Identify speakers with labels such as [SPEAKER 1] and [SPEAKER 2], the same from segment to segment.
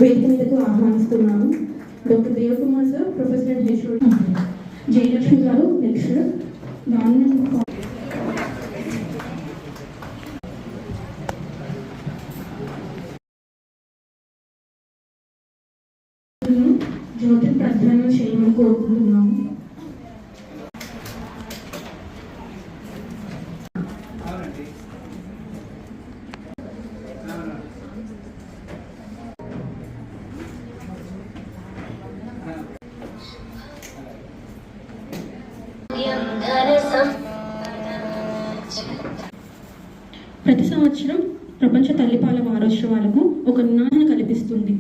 [SPEAKER 1] వేదిక మీదకు ఆహ్వానిస్తున్నాను. Doctor Devakumar sir, professor HOD, Jayalakshmi గారు, లెక్చరర్, గవర్నమెంట్ జ్యోతి ప్రధానం చేయమని కోరుకుంటున్నాము. ప్రతి సంవత్సరం ప్రపంచ తల్లిపాల వారోత్సవాలకు ఒక నినాదం కల్పిస్తుంది.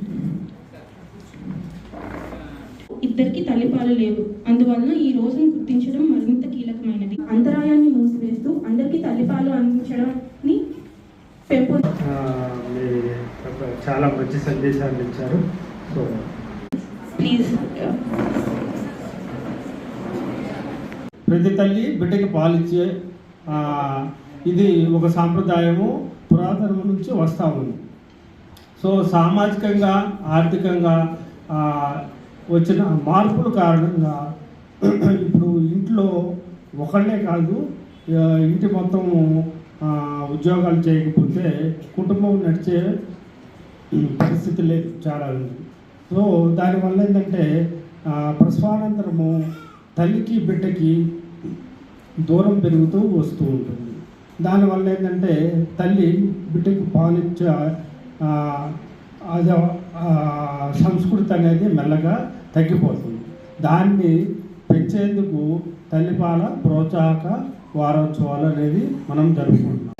[SPEAKER 1] ఇద్దరికి తల్లిపాలు లేవు, అందువలన ఈ రోజును గుర్తించడం మరింత కీలకమైనది. అంతరాయాన్ని మూసివేస్తూ అందరికీ తల్లిపాలు అందించడాన్ని
[SPEAKER 2] చాలా మంచి సందేశాన్ని ఇచ్చారు. సో
[SPEAKER 1] ప్లీజ్,
[SPEAKER 2] ప్రతి తల్లి బిడ్డకి పాలిచ్చే ఇది ఒక సాంప్రదాయము పురాతనం నుంచి వస్తూ ఉంది. సో సామాజికంగా ఆర్థికంగా వచ్చిన మార్పుల కారణంగా ఇప్పుడు ఇంట్లో ఒకళ్ళే కాదు, ఇంటి మొత్తము ఉద్యోగాలు చేయకపోతే కుటుంబం నడిచే పరిస్థితి లేదు చాలా. సో దానివల్ల ఏంటంటే ప్రసవానంతరము తల్లికి బిడ్డకి దూరం పెరుగుతూ వస్తూ ఉంటుంది. దానివల్ల ఏంటంటే తల్లి బిడ్డకి పాలిచ్చే సంస్కృతి అనేది మెల్లగా తగ్గిపోతుంది. దాన్ని పెంచేందుకు తల్లిపాల ప్రోత్సాహక వారోత్సవాలు అనేది మనం జరుపుకుంటున్నాం.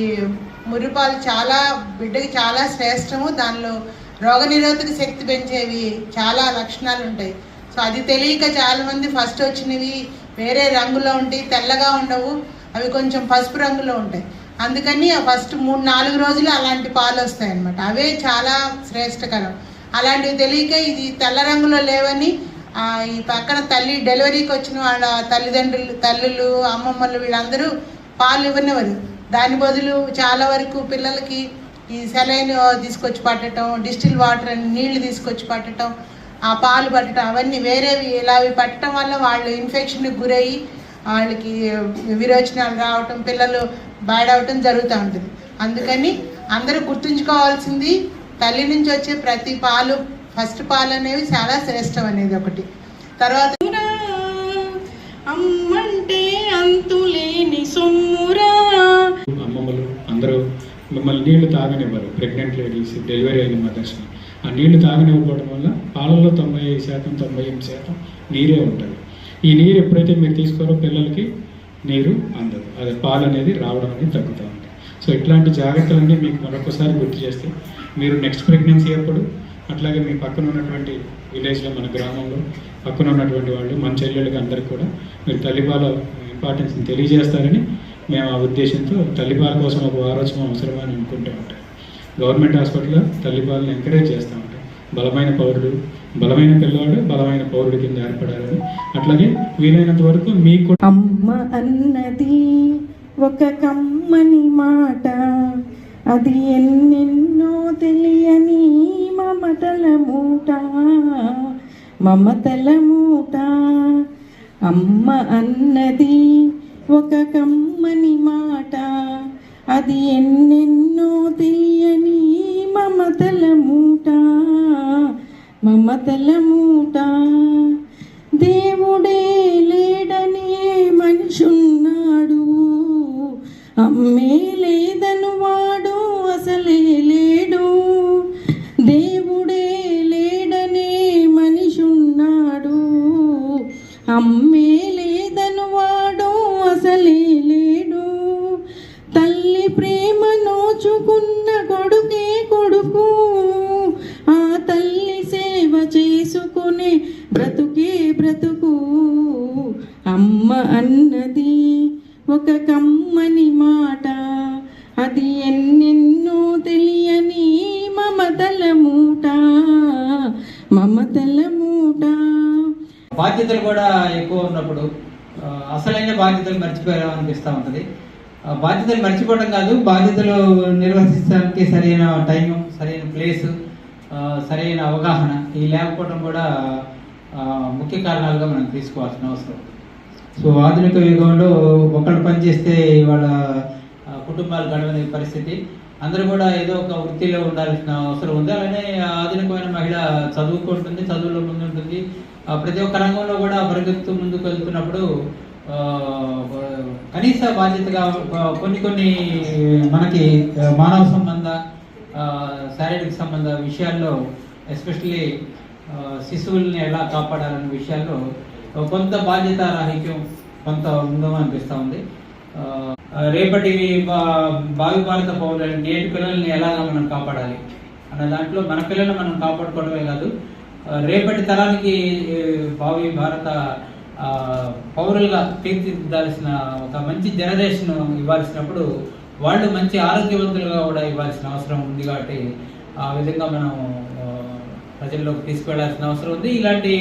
[SPEAKER 3] ఈ మురిపాలు చాలా బిడ్డకి చాలా శ్రేష్టము. దానిలో రోగనిరోధక శక్తి పెంచేవి చాలా లక్షణాలు ఉంటాయి. సో అది తెలియక చాలామంది ఫస్ట్ వచ్చినవి వేరే రంగులో ఉంటాయి, తెల్లగా ఉండవు, అవి కొంచెం పసుపు రంగులో ఉంటాయి. అందుకని ఆ ఫస్ట్ 3-4 రోజులు అలాంటి పాలు వస్తాయి అన్నమాట. అవే చాలా శ్రేష్టకరం. అలాంటివి తెలియక ఇది తెల్ల రంగులో లేవని ఈ పక్కన తల్లి డెలివరీకి వచ్చిన వాళ్ళ తల్లులు అమ్మమ్మలు వీళ్ళందరూ పాలు ఇవ్వనివ్వరు. దాని బదులు చాలా వరకు పిల్లలకి ఈ సెలైన్ తీసుకొచ్చి పట్టడం, డిస్టిల్ వాటర్ అని నీళ్లు తీసుకొచ్చి పట్టడం, ఆ పాలు పట్టడం, అవన్నీ వేరేవి ఇలా అవి పట్టడం వల్ల వాళ్ళు ఇన్ఫెక్షన్కి గురయ్యి వాళ్ళకి విరోచనాలు రావటం, పిల్లలు బాడవటం జరుగుతూ ఉంటుంది. అందుకని అందరూ గుర్తుంచుకోవాల్సింది తల్లి నుంచి వచ్చే ప్రతి పాలు, ఫస్ట్ పాలు అనేవి చాలా శ్రేష్టం అనేది ఒకటి. తర్వాత
[SPEAKER 1] అమ్మంటే అంతులేని సొమ్మురా.
[SPEAKER 4] అమ్మమ్మలు అందరూ మిమ్మల్ని నీళ్లు తాగనివ్వరు. ప్రెగ్నెంట్ లేడీస్, డెలివరీ అయిన మదర్స్ని ఆ నీళ్లు తాగనివ్వడం వల్ల పాలల్లో 95%, 98% నీరే ఉంటుంది. ఈ నీరు ఎప్పుడైతే మీరు తీసుకోరో పిల్లలకి నీరు అందదు, అది పాలు అనేది రావడం అనేది తగ్గుతూ ఉంటుంది. సో ఇట్లాంటి జాగ్రత్తలన్నీ మీకు మరొకసారి గుర్తు చేస్తే మీరు నెక్స్ట్ ప్రెగ్నెన్సీ అప్పుడు, అట్లాగే మీ పక్కన ఉన్నటువంటి విలేజ్లో, మన గ్రామంలో పక్కన ఉన్నటువంటి వాళ్ళు, మన చెల్లెళ్ళకి అందరికీ కూడా మీరు తల్లిపాల ఇంపార్టెన్స్ని తెలియజేస్తారని మేము ఆ ఉద్దేశంతో తల్లిపాల కోసం ఒక వారోత్సవం అవసరమని అనుకుంటూ ఉంటాం. గవర్నమెంట్ హాస్పిటల్లో తల్లిపాలను ఎంకరేజ్ చేస్తూ ఉంటాం. బలమైన పౌరుడు, బలమైన పిల్లవాడు బలమైన పౌరుడి కింద ఏర్పడాలని, అట్లాగే వీలైనంత వరకు మీకు
[SPEAKER 5] అమ్మ అన్నది ఒక కమ్మని మాట, అది ఎన్నెన్నో తెలియని మమతల మూట, మమతల మూట. అమ్మ అన్నది ఒక కమ్మని మాట, అది ఎన్నెన్నో తెలియని మమతల మూట, మమతల మూట. దేవుడే లేడనే మనిషున్నాడు, అమ్మే లేదను వాడు అసలే లేడు. దేవుడే లేడనే మనిషున్నాడు, అమ్మే లేదను వాడు అసలే లేడు. తల్లి ప్రేమ నోచుకున్న కొడుకే కొడుకు, ఆ తల్లి సేవ చేసుకునే బ్రతుకే బ్రతుకు. అమ్మ అన్నది ఒక కమ్మని మాట, అది ఎన్నెన్నో తెలియని మమతల మూట, మమతల మూట.
[SPEAKER 6] బాధ్యతలు కూడా ఎక్కువ ఉన్నప్పుడు అసలైన బాధ్యతలు మర్చిపోయామనిపిస్తూ ఉంటుంది. బాధ్యతలు మర్చిపోవడం కాదు, బాధ్యతలు నిర్వహించడానికి సరైన టైము, సరైన ప్లేసు, సరైన అవగాహన ఈ లేకపోవడం కూడా ముఖ్య కారణాలుగా మనం తీసుకోవాల్సిన అవసరం. సో ఆధునిక యుగంలో ఒకళ్ళు పనిచేస్తే వాళ్ళ కుటుంబాలు గడవని పరిస్థితి, అందరూ కూడా ఏదో ఒక వృత్తిలో ఉండాల్సిన అవసరం ఉంది. అలానే ఆధునికమైన మహిళ చదువుకుంటుంది, చదువులో ముందుంటుంది, ప్రతి ఒక్క రంగంలో కూడా పరిగెత్తు ముందుకు వెళ్తున్నప్పుడు కనీస బాధ్యతగా కొన్ని మనకి మానవ సంబంధ శారీరక సంబంధ విషయాల్లో ఎస్పెషల్లీ శిశువుల్ని ఎలా కాపాడాలనే విషయాల్లో కొంత బాధ్యత రాహిత్యం కొంత ఉందని అనిపిస్తూ ఉంది. రేపటి భావి భారత పౌరులని, నేటి పిల్లల్ని ఎలాగా మనం కాపాడాలి అన్న దాంట్లో మన పిల్లల్ని మనం కాపాడుకోవడమే కాదు, రేపటి తరానికి భావి భారత పౌరులుగా తీర్చిదిద్దాల్సిన ఒక మంచి జనరేషన్ ఇవ్వాల్సినప్పుడు వాళ్ళు మంచి ఆరోగ్యవంతులుగా కూడా ఇవ్వాల్సిన అవసరం ఉంది. కాబట్టి ఆ విధంగా మనం ప్రజల్లోకి తీసుకెళ్లాల్సిన అవసరం ఉంది. ఇలాంటి